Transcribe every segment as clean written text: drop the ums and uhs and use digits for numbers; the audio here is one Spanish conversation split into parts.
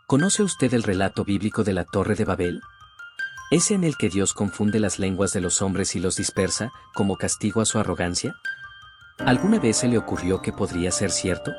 ¿Conoce usted el relato bíblico de la Torre de Babel? ¿Ese en el que Dios confunde las lenguas de los hombres y los dispersa, como castigo a su arrogancia? ¿Alguna vez se le ocurrió que podría ser cierto?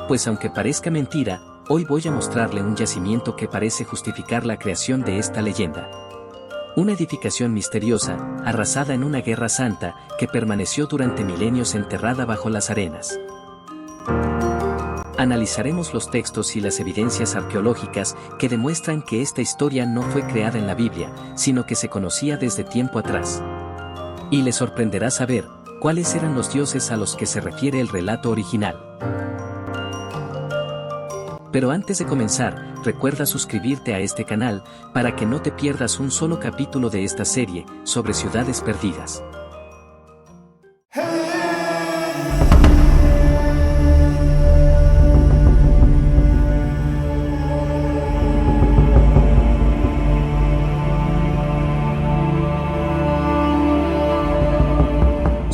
Pues aunque parezca mentira, hoy voy a mostrarle un yacimiento que parece justificar la creación de esta leyenda. Una edificación misteriosa, arrasada en una guerra santa, que permaneció durante milenios enterrada bajo las arenas. Analizaremos los textos y las evidencias arqueológicas que demuestran que esta historia no fue creada en la Biblia, sino que se conocía desde tiempo atrás. Y le sorprenderá saber cuáles eran los dioses a los que se refiere el relato original. Pero antes de comenzar, recuerda suscribirte a este canal para que no te pierdas un solo capítulo de esta serie sobre ciudades perdidas.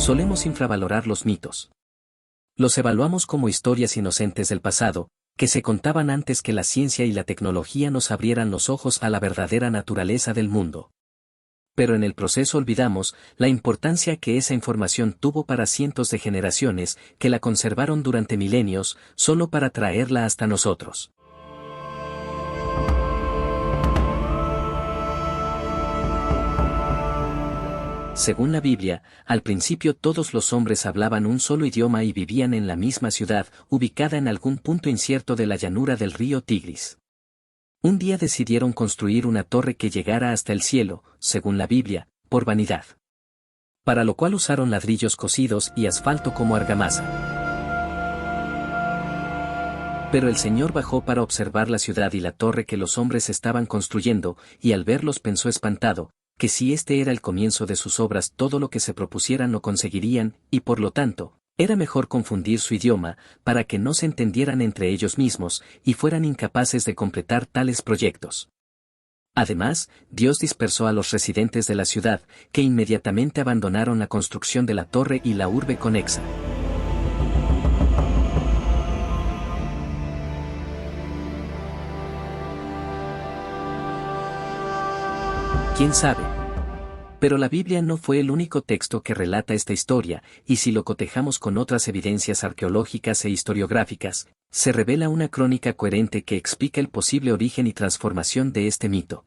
Solemos infravalorar los mitos. Los evaluamos como historias inocentes del pasado, que se contaban antes que la ciencia y la tecnología nos abrieran los ojos a la verdadera naturaleza del mundo. Pero en el proceso olvidamos la importancia que esa información tuvo para cientos de generaciones que la conservaron durante milenios, solo para traerla hasta nosotros. Según la Biblia, al principio todos los hombres hablaban un solo idioma y vivían en la misma ciudad, ubicada en algún punto incierto de la llanura del río Tigris. Un día decidieron construir una torre que llegara hasta el cielo, según la Biblia, por vanidad. Para lo cual usaron ladrillos cocidos y asfalto como argamasa. Pero el Señor bajó para observar la ciudad y la torre que los hombres estaban construyendo, y al verlos pensó espantado, que si este era el comienzo de sus obras todo lo que se propusieran lo conseguirían, y por lo tanto, era mejor confundir su idioma, para que no se entendieran entre ellos mismos, y fueran incapaces de completar tales proyectos. Además, Dios dispersó a los residentes de la ciudad, que inmediatamente abandonaron la construcción de la torre y la urbe conexa. ¿Quién sabe? Pero la Biblia no fue el único texto que relata esta historia, y si lo cotejamos con otras evidencias arqueológicas e historiográficas, se revela una crónica coherente que explica el posible origen y transformación de este mito.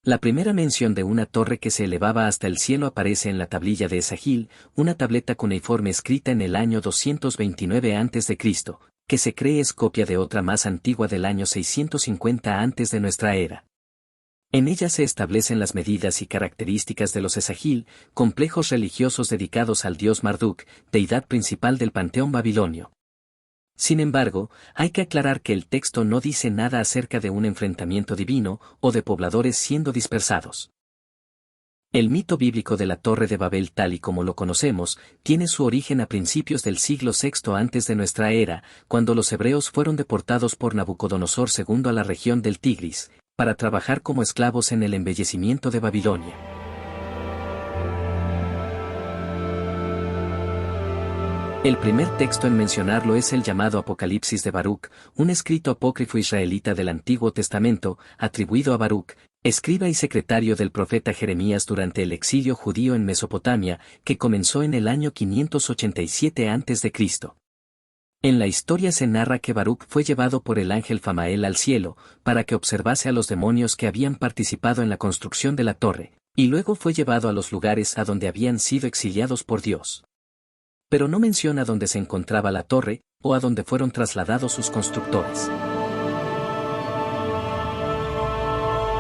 La primera mención de una torre que se elevaba hasta el cielo aparece en la tablilla de Esagil, una tableta cuneiforme escrita en el año 229 a.C., que se cree es copia de otra más antigua del año 650 antes de nuestra era. En ella se establecen las medidas y características de los Esagil, complejos religiosos dedicados al dios Marduk, deidad principal del panteón babilonio. Sin embargo, hay que aclarar que el texto no dice nada acerca de un enfrentamiento divino o de pobladores siendo dispersados. El mito bíblico de la Torre de Babel tal y como lo conocemos, tiene su origen a principios del siglo VI antes de nuestra era, cuando los hebreos fueron deportados por Nabucodonosor II a la región del Tigris, para trabajar como esclavos en el embellecimiento de Babilonia. El primer texto en mencionarlo es el llamado Apocalipsis de Baruc, un escrito apócrifo israelita del Antiguo Testamento, atribuido a Baruc, escriba y secretario del profeta Jeremías durante el exilio judío en Mesopotamia, que comenzó en el año 587 a.C. En la historia se narra que Baruc fue llevado por el ángel Famael al cielo, para que observase a los demonios que habían participado en la construcción de la torre, y luego fue llevado a los lugares a donde habían sido exiliados por Dios. Pero no menciona dónde se encontraba la torre, o a dónde fueron trasladados sus constructores.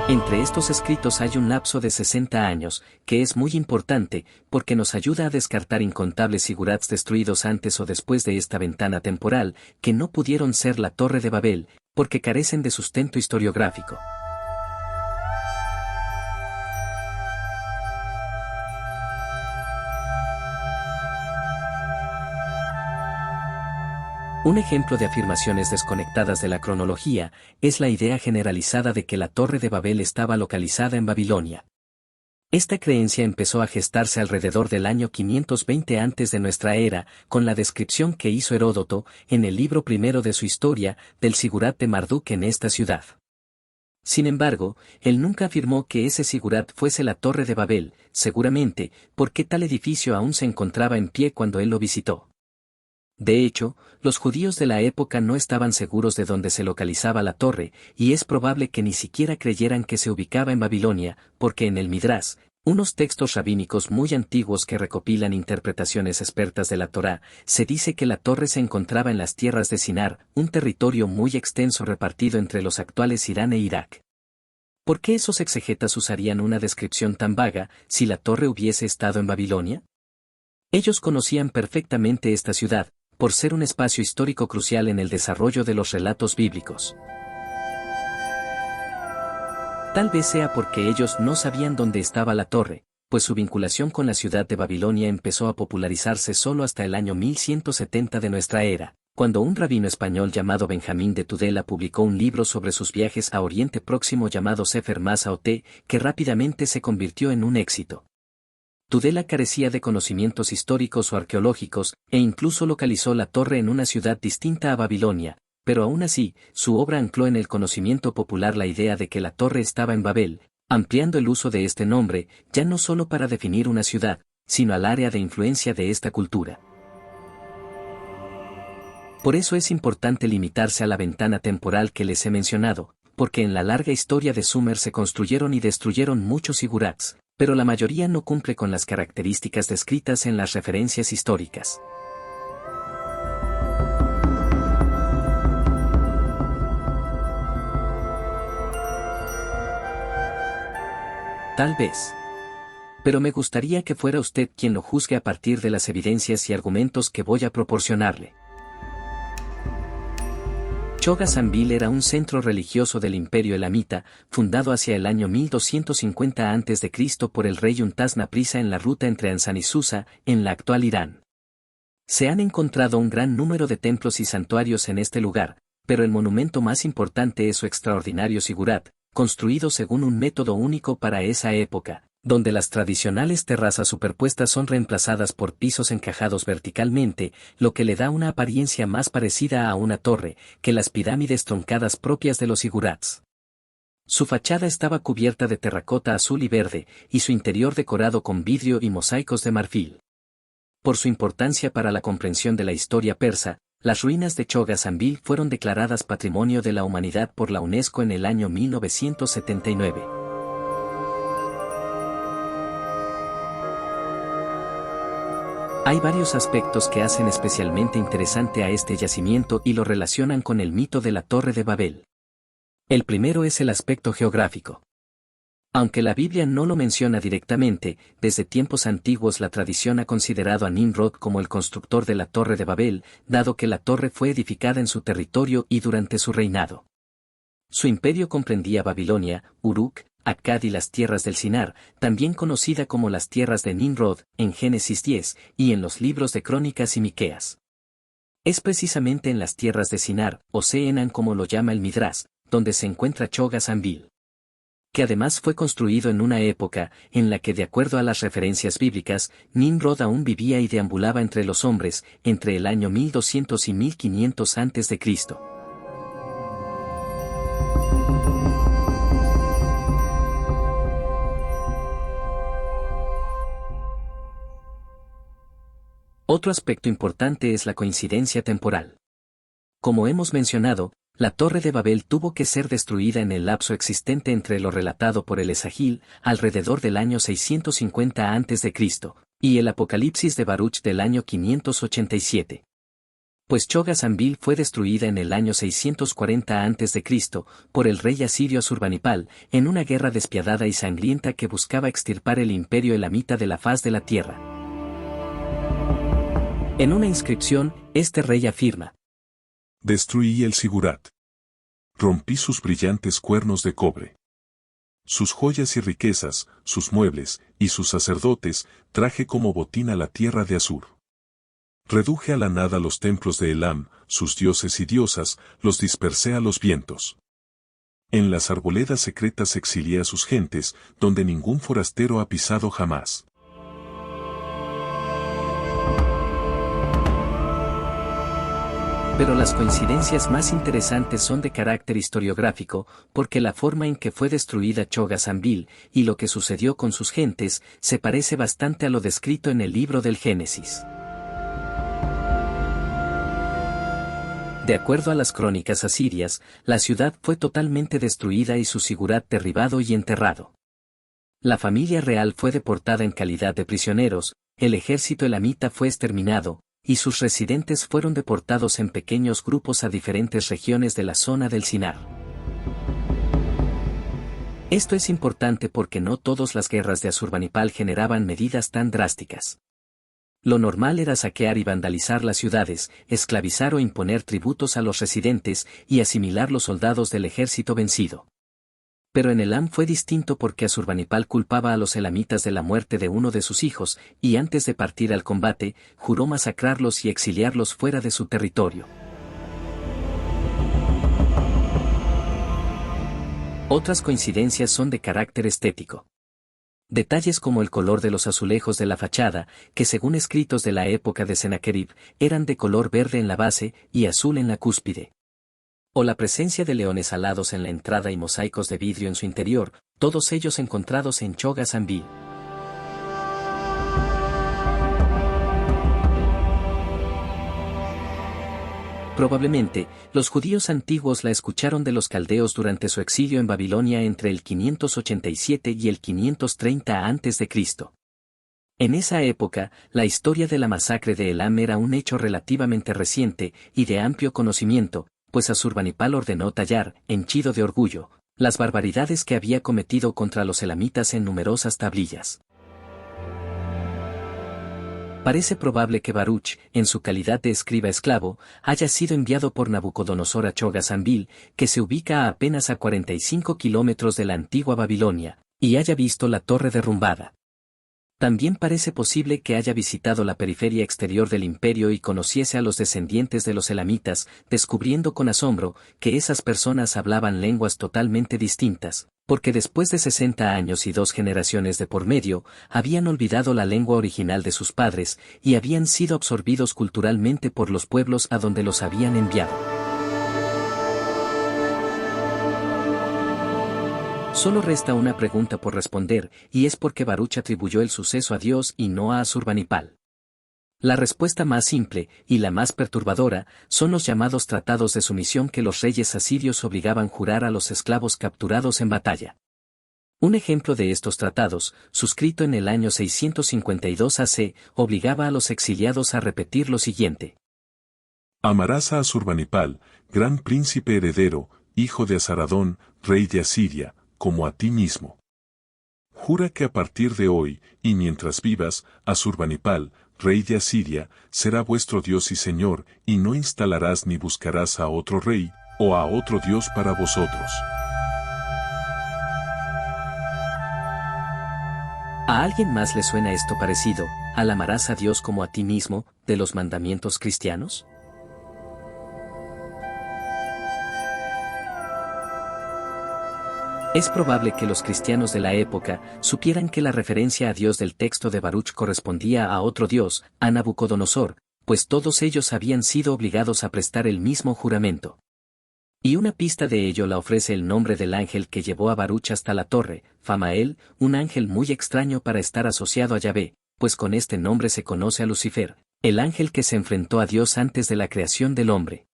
Entre estos escritos hay un lapso de 60 años, que es muy importante, porque nos ayuda a descartar incontables zigurats destruidos antes o después de esta ventana temporal, que no pudieron ser la Torre de Babel, porque carecen de sustento historiográfico. Un ejemplo de afirmaciones desconectadas de la cronología es la idea generalizada de que la Torre de Babel estaba localizada en Babilonia. Esta creencia empezó a gestarse alrededor del año 520 antes de nuestra era, con la descripción que hizo Heródoto, en el libro primero de su historia, del sigurat de Marduk en esta ciudad. Sin embargo, él nunca afirmó que ese sigurat fuese la Torre de Babel, seguramente, porque tal edificio aún se encontraba en pie cuando él lo visitó. De hecho, los judíos de la época no estaban seguros de dónde se localizaba la torre, y es probable que ni siquiera creyeran que se ubicaba en Babilonia, porque en el Midrash, unos textos rabínicos muy antiguos que recopilan interpretaciones expertas de la Torá, se dice que la torre se encontraba en las tierras de Sinar, un territorio muy extenso repartido entre los actuales Irán e Irak. ¿Por qué esos exegetas usarían una descripción tan vaga si la torre hubiese estado en Babilonia? Ellos conocían perfectamente esta ciudad, por ser un espacio histórico crucial en el desarrollo de los relatos bíblicos. Tal vez sea porque ellos no sabían dónde estaba la torre, pues su vinculación con la ciudad de Babilonia empezó a popularizarse solo hasta el año 1170 de nuestra era, cuando un rabino español llamado Benjamín de Tudela publicó un libro sobre sus viajes a Oriente Próximo llamado Sefer Masaoté, que rápidamente se convirtió en un éxito. Tudela carecía de conocimientos históricos o arqueológicos, e incluso localizó la torre en una ciudad distinta a Babilonia, pero aún así, su obra ancló en el conocimiento popular la idea de que la torre estaba en Babel, ampliando el uso de este nombre, ya no solo para definir una ciudad, sino al área de influencia de esta cultura. Por eso es importante limitarse a la ventana temporal que les he mencionado, porque en la larga historia de Sumer se construyeron y destruyeron muchos sigurats, pero la mayoría no cumple con las características descritas en las referencias históricas. Tal vez. Pero me gustaría que fuera usted quien lo juzgue a partir de las evidencias y argumentos que voy a proporcionarle. Chogasanville era un centro religioso del Imperio Elamita, fundado hacia el año 1250 a.C. por el rey Untaz Naprisa en la ruta entre Ansan y Susa, en la actual Irán. Se han encontrado un gran número de templos y santuarios en este lugar, pero el monumento más importante es su extraordinario sigurat, construido según un método único para esa época, donde las tradicionales terrazas superpuestas son reemplazadas por pisos encajados verticalmente, lo que le da una apariencia más parecida a una torre, que las pirámides truncadas propias de los sigurats. Su fachada estaba cubierta de terracota azul y verde, y su interior decorado con vidrio y mosaicos de marfil. Por su importancia para la comprensión de la historia persa, las ruinas de Chogasanville fueron declaradas Patrimonio de la Humanidad por la UNESCO en el año 1979. Hay varios aspectos que hacen especialmente interesante a este yacimiento y lo relacionan con el mito de la Torre de Babel. El primero es el aspecto geográfico. Aunque la Biblia no lo menciona directamente, desde tiempos antiguos la tradición ha considerado a Nimrod como el constructor de la Torre de Babel, dado que la torre fue edificada en su territorio y durante su reinado. Su imperio comprendía Babilonia, Uruk, Akkad y las tierras del Sinar, también conocida como las tierras de Nimrod, en Génesis 10, y en los libros de Crónicas y Miqueas. Es precisamente en las tierras de Sinar, o Seenan como lo llama el Midrash, donde se encuentra Chogasanville, que además fue construido en una época en la que, de acuerdo a las referencias bíblicas, Nimrod aún vivía y deambulaba entre los hombres, entre el año 1200 y 1500 a.C. Otro aspecto importante es la coincidencia temporal. Como hemos mencionado, la Torre de Babel tuvo que ser destruida en el lapso existente entre lo relatado por el Esagil, alrededor del año 650 a.C., y el Apocalipsis de Baruch del año 587. Pues Chogasanville fue destruida en el año 640 a.C. por el rey asirio Asurbanipal, en una guerra despiadada y sangrienta que buscaba extirpar el imperio elamita de la faz de la tierra. En una inscripción, este rey afirma: destruí el sigurat. Rompí sus brillantes cuernos de cobre. Sus joyas y riquezas, sus muebles, y sus sacerdotes, traje como botín a la tierra de Asur. Reduje a la nada los templos de Elam, sus dioses y diosas, los dispersé a los vientos. En las arboledas secretas exilia a sus gentes, donde ningún forastero ha pisado jamás. Pero las coincidencias más interesantes son de carácter historiográfico, porque la forma en que fue destruida Chogazabil y lo que sucedió con sus gentes se parece bastante a lo descrito en el libro del Génesis. De acuerdo a las crónicas asirias, la ciudad fue totalmente destruida y su sigurat derribado y enterrado. La familia real fue deportada en calidad de prisioneros, el ejército elamita fue exterminado, y sus residentes fueron deportados en pequeños grupos a diferentes regiones de la zona del Sinar. Esto es importante porque no todas las guerras de Asurbanipal generaban medidas tan drásticas. Lo normal era saquear y vandalizar las ciudades, esclavizar o imponer tributos a los residentes y asimilar los soldados del ejército vencido. Pero en Elam fue distinto porque Asurbanipal culpaba a los elamitas de la muerte de uno de sus hijos, y antes de partir al combate, juró masacrarlos y exiliarlos fuera de su territorio. Otras coincidencias son de carácter estético. Detalles como el color de los azulejos de la fachada, que según escritos de la época de Sennacherib, eran de color verde en la base y azul en la cúspide. O la presencia de leones alados en la entrada y mosaicos de vidrio en su interior, todos ellos encontrados en Chogazabil. Probablemente, los judíos antiguos la escucharon de los caldeos durante su exilio en Babilonia entre el 587 y el 530 a.C. En esa época, la historia de la masacre de Elam era un hecho relativamente reciente y de amplio conocimiento, pues Asurbanipal ordenó tallar, henchido de orgullo, las barbaridades que había cometido contra los elamitas en numerosas tablillas. Parece probable que Baruch, en su calidad de escriba esclavo, haya sido enviado por Nabucodonosor a Chogazabil, que se ubica a apenas a 45 kilómetros de la antigua Babilonia, y haya visto la torre derrumbada. También parece posible que haya visitado la periferia exterior del imperio y conociese a los descendientes de los elamitas, descubriendo con asombro que esas personas hablaban lenguas totalmente distintas, porque después de 60 años y 2 generaciones de por medio, habían olvidado la lengua original de sus padres y habían sido absorbidos culturalmente por los pueblos a donde los habían enviado. Solo resta una pregunta por responder, y es por qué Baruch atribuyó el suceso a Dios y no a Asurbanipal. La respuesta más simple, y la más perturbadora, son los llamados tratados de sumisión que los reyes asirios obligaban jurar a los esclavos capturados en batalla. Un ejemplo de estos tratados, suscrito en el año 652 AC, obligaba a los exiliados a repetir lo siguiente. Amarás a Asurbanipal, gran príncipe heredero, hijo de Asaradón, rey de Asiria, como a ti mismo. Jura que a partir de hoy, y mientras vivas, Asurbanipal, rey de Asiria, será vuestro Dios y Señor, y no instalarás ni buscarás a otro rey, o a otro Dios para vosotros. ¿A alguien más le suena esto parecido, al amarás a Dios como a ti mismo, de los mandamientos cristianos? Es probable que los cristianos de la época supieran que la referencia a Dios del texto de Baruch correspondía a otro Dios, a Nabucodonosor, pues todos ellos habían sido obligados a prestar el mismo juramento. Y una pista de ello la ofrece el nombre del ángel que llevó a Baruch hasta la torre, Famael, un ángel muy extraño para estar asociado a Yahvé, pues con este nombre se conoce a Lucifer, el ángel que se enfrentó a Dios antes de la creación del hombre.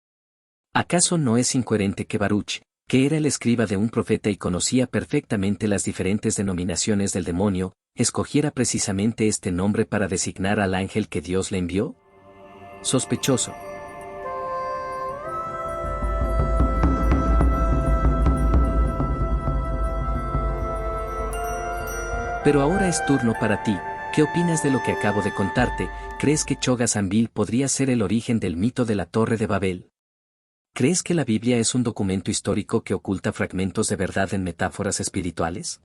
¿Acaso no es incoherente que Baruch, que era el escriba de un profeta y conocía perfectamente las diferentes denominaciones del demonio, escogiera precisamente este nombre para designar al ángel que Dios le envió? Sospechoso. Pero ahora es turno para ti. ¿Qué opinas de lo que acabo de contarte? ¿Crees que Chogazabil podría ser el origen del mito de la Torre de Babel? ¿Crees que la Biblia es un documento histórico que oculta fragmentos de verdad en metáforas espirituales?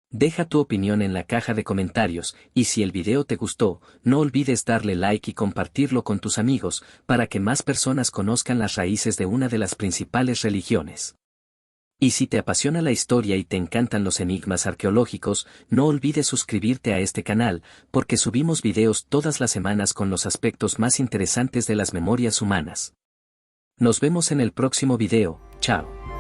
Deja tu opinión en la caja de comentarios, y si el video te gustó, no olvides darle like y compartirlo con tus amigos, para que más personas conozcan las raíces de una de las principales religiones. Y si te apasiona la historia y te encantan los enigmas arqueológicos, no olvides suscribirte a este canal, porque subimos videos todas las semanas con los aspectos más interesantes de las memorias humanas. Nos vemos en el próximo video, chao.